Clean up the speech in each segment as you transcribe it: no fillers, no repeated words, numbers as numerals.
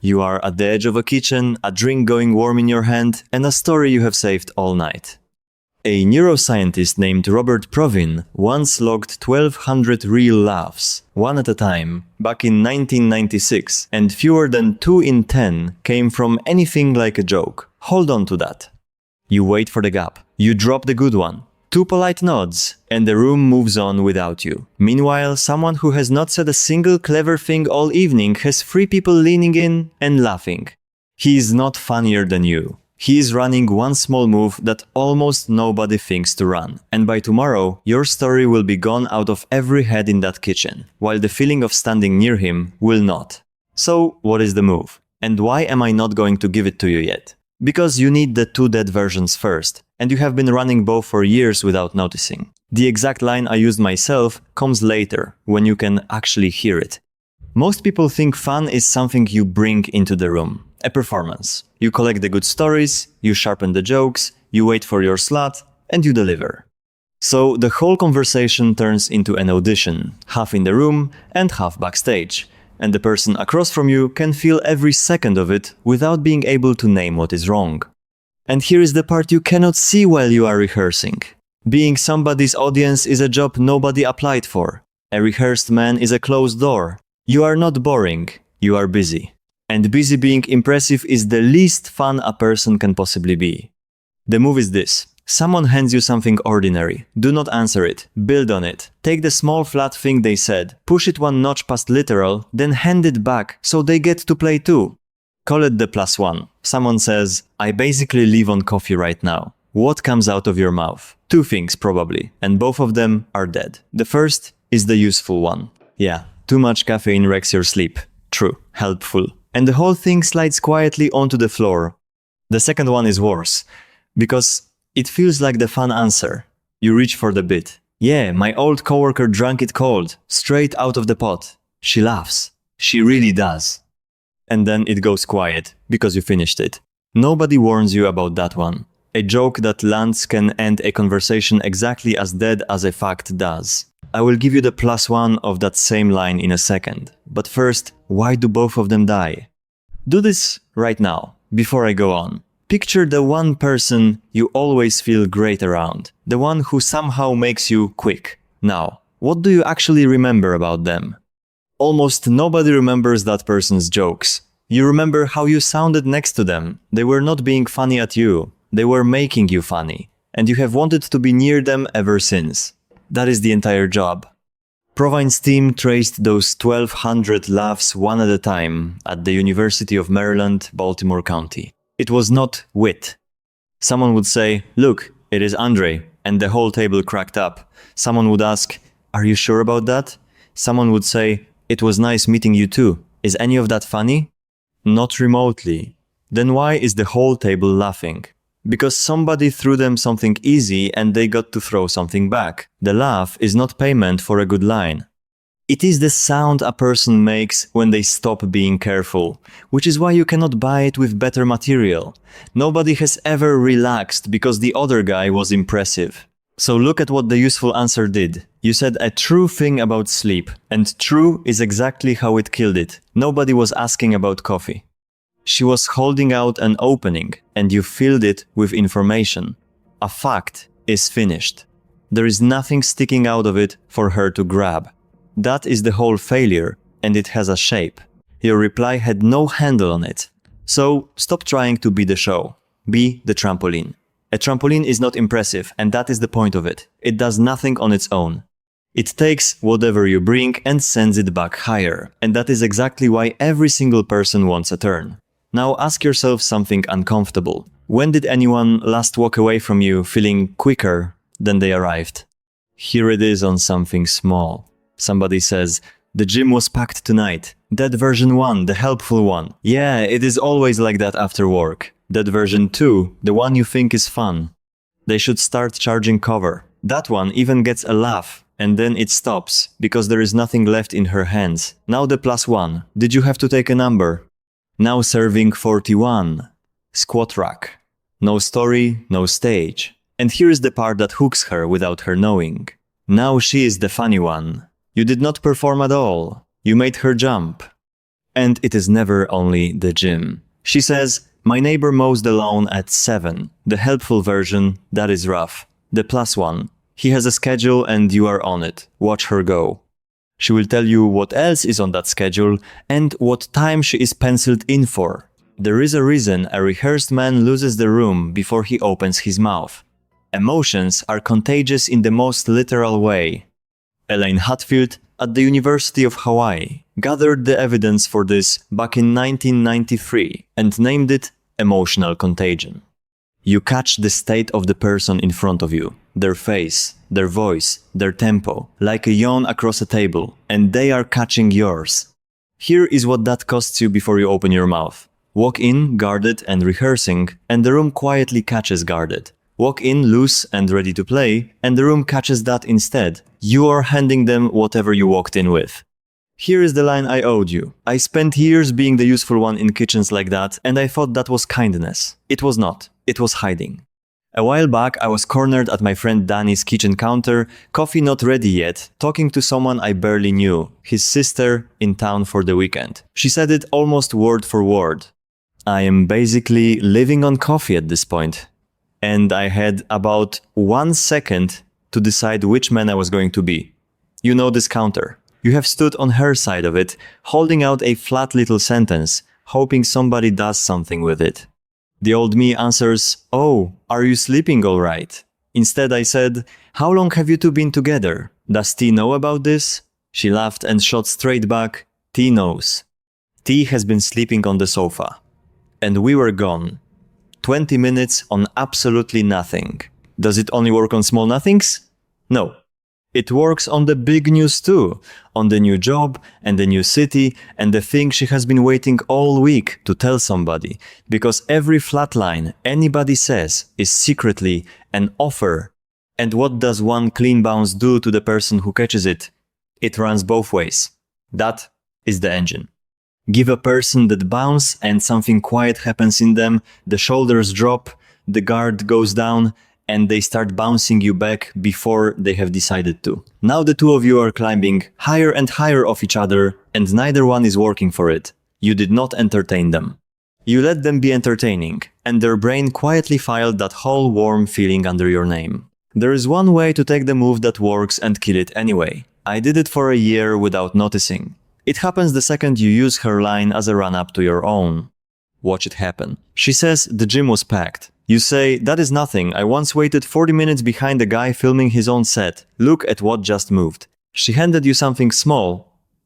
You are at the edge of a kitchen, a drink going warm in your hand, and a story you have saved all night. A neuroscientist named Robert Provine once logged 1,200 real laughs, one at a time, back in 1996, and fewer than 2 in 10 came from anything like a joke. Hold on to that. You wait for the gap. You drop the good one. 2 polite nods, and the room moves on without you. Meanwhile, someone who has not said a single clever thing all evening has 3 people leaning in and laughing. He is not funnier than you. He is running one small move that almost nobody thinks to run. And by tomorrow, your story will be gone out of every head in that kitchen, while the feeling of standing near him will not. So, what is the move? And why am I not going to give it to you yet? Because you need the 2 dead versions first, and you have been running both for years without noticing. The exact line I used myself comes later, when you can actually hear it. Most people think fun is something you bring into the room. A performance. You collect the good stories, you sharpen the jokes, you wait for your slot, and you deliver. So the whole conversation turns into an audition, half in the room and half backstage. And the person across from you can feel every second of it without being able to name what is wrong. And here is the part you cannot see while you are rehearsing. Being somebody's audience is a job nobody applied for. A rehearsed man is a closed door. You are not boring, you are busy. And busy being impressive is the least fun a person can possibly be. The move is this. Someone hands you something ordinary. Do not answer it. Build on it. Take the small flat thing they said, push it 1 notch past literal, then hand it back so they get to play too. Call it the +1. Someone says, I basically live on coffee right now. What comes out of your mouth? 2 things probably, and both of them are dead. The first is the useful one. Yeah, too much caffeine wrecks your sleep. True, helpful. And the whole thing slides quietly onto the floor. The second one is worse, because it feels like the fun answer. You reach for the bit. Yeah, my old coworker drank it cold, straight out of the pot. She laughs. She really does. And then it goes quiet, because you finished it. Nobody warns you about that one. A joke that lands can end a conversation exactly as dead as a fact does. I will give you the +1 of that same line in a second. But first, why do both of them die? Do this right now, before I go on. Picture the one person you always feel great around. The one who somehow makes you quick. Now, what do you actually remember about them? Almost nobody remembers that person's jokes. You remember how you sounded next to them. They were not being funny at you. They were making you funny. And you have wanted to be near them ever since. That is the entire job. Provine's team traced those 1,200 laughs one at a time at the University of Maryland, Baltimore County. It was not wit. Someone would say, look, it is Andre, and the whole table cracked up. Someone would ask, are you sure about that? Someone would say, it was nice meeting you too. Is any of that funny? Not remotely. Then why is the whole table laughing? Because somebody threw them something easy and they got to throw something back. The laugh is not payment for a good line. It is the sound a person makes when they stop being careful, which is why you cannot buy it with better material. Nobody has ever relaxed because the other guy was impressive. So look at what the useful answer did. You said a true thing about sleep, and true is exactly how it killed it. Nobody was asking about coffee. She was holding out an opening, and you filled it with information. A fact is finished. There is nothing sticking out of it for her to grab. That is the whole failure, and it has a shape. Your reply had no handle on it. So stop trying to be the show. Be the trampoline. A trampoline is not impressive, and that is the point of it. It does nothing on its own. It takes whatever you bring and sends it back higher, and that is exactly why every single person wants a turn. Now ask yourself something uncomfortable. When did anyone last walk away from you feeling quicker than they arrived? Here it is on something small. Somebody says, the gym was packed tonight. That version 1, the helpful one. Yeah, it is always like that after work. That version 2, the one you think is fun. They should start charging cover. That one even gets a laugh, and then it stops, because there is nothing left in her hands. Now the +1. Did you have to take a number? Now serving 41. Squat rack. No story, no stage. And here is the part that hooks her without her knowing. Now she is the funny one. You did not perform at all. You made her jump. And it is never only the gym. She says, "My neighbor mows the lawn at 7. The helpful version, that is rough. The plus one. He has a schedule and you are on it. Watch her go." She will tell you what else is on that schedule and what time she is penciled in for. There is a reason a rehearsed man loses the room before he opens his mouth. Emotions are contagious in the most literal way. Elaine Hatfield at the University of Hawaii gathered the evidence for this back in 1993 and named it emotional contagion. You catch the state of the person in front of you, their face, their voice, their tempo, like a yawn across a table, and they are catching yours. Here is what that costs you before you open your mouth. Walk in, guarded and rehearsing, and the room quietly catches guarded. Walk in loose and ready to play, and the room catches that instead. You are handing them whatever you walked in with. Here is the line I owed you. I spent years being the useful one in kitchens like that, and I thought that was kindness. It was not. It was hiding. A while back, I was cornered at my friend Danny's kitchen counter, coffee not ready yet, talking to someone I barely knew, his sister, in town for the weekend. She said it almost word for word. I am basically living on coffee at this point. And I had about 1 second to decide which man I was going to be. You know this counter. You have stood on her side of it, holding out a flat little sentence, hoping somebody does something with it. The old me answers, "Oh, are you sleeping all right?" Instead I said, "How long have you two been together? Does T know about this?" She laughed and shot straight back, "T knows. T has been sleeping on the sofa." And we were gone. 20 minutes on absolutely nothing. Does it only work on small nothings? No. It works on the big news too, on the new job and the new city and the thing she has been waiting all week to tell somebody, because every flatline anybody says is secretly an offer. And what does one clean bounce do to the person who catches it? It runs both ways. That is the engine. Give a person that bounce and something quiet happens in them, the shoulders drop, the guard goes down, and they start bouncing you back before they have decided to. Now the two of you are climbing higher and higher off each other, and neither one is working for it. You did not entertain them. You let them be entertaining, and their brain quietly filed that whole warm feeling under your name. There is one way to take the move that works and kill it anyway. I did it for a year without noticing. It happens the second you use her line as a run-up to your own. Watch it happen. She says the gym was packed. You say, "That is nothing. I once waited 40 minutes behind a guy filming his own set. Look at what just moved." She handed you something small,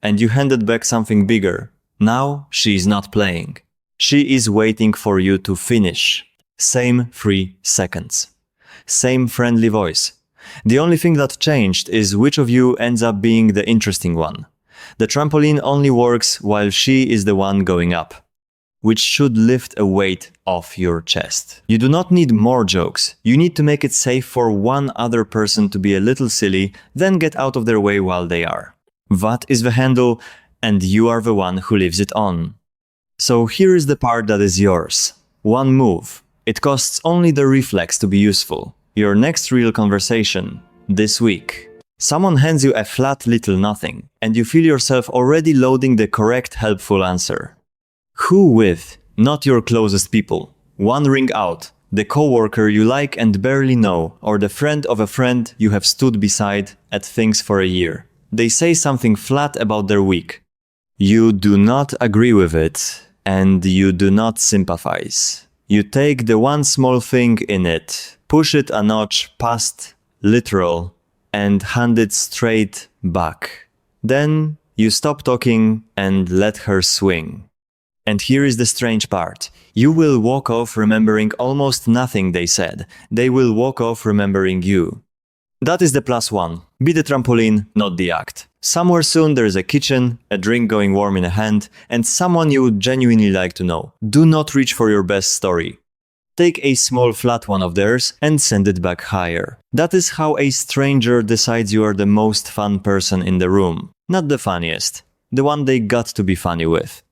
and you handed back something bigger. Now she is not playing. She is waiting for you to finish. Same 3 seconds. Same friendly voice. The only thing that changed is which of you ends up being the interesting one. The trampoline only works while she is the one going up, which should lift a weight off your chest. You do not need more jokes. You need to make it safe for one other person to be a little silly, then get out of their way while they are. That is the handle, and you are the one who leaves it on. So here is the part that is yours. One move. It costs only the reflex to be useful. Your next real conversation, this week. Someone hands you a flat little nothing, and you feel yourself already loading the correct helpful answer. Who with? Not your closest people. One ring out. The coworker you like and barely know, or the friend of a friend you have stood beside at things for a year. They say something flat about their week. You do not agree with it, and you do not sympathize. You take the one small thing in it, push it a notch past literal, and hand it straight back. Then you stop talking and let her swing. And here is the strange part. You will walk off remembering almost nothing they said. They will walk off remembering you. That is the plus one. Be the trampoline, not the act. Somewhere soon there is a kitchen, a drink going warm in a hand, and someone you would genuinely like to know. Do not reach for your best story. Take a small flat one of theirs and send it back higher. That is how a stranger decides you are the most fun person in the room. Not the funniest. The one they got to be funny with.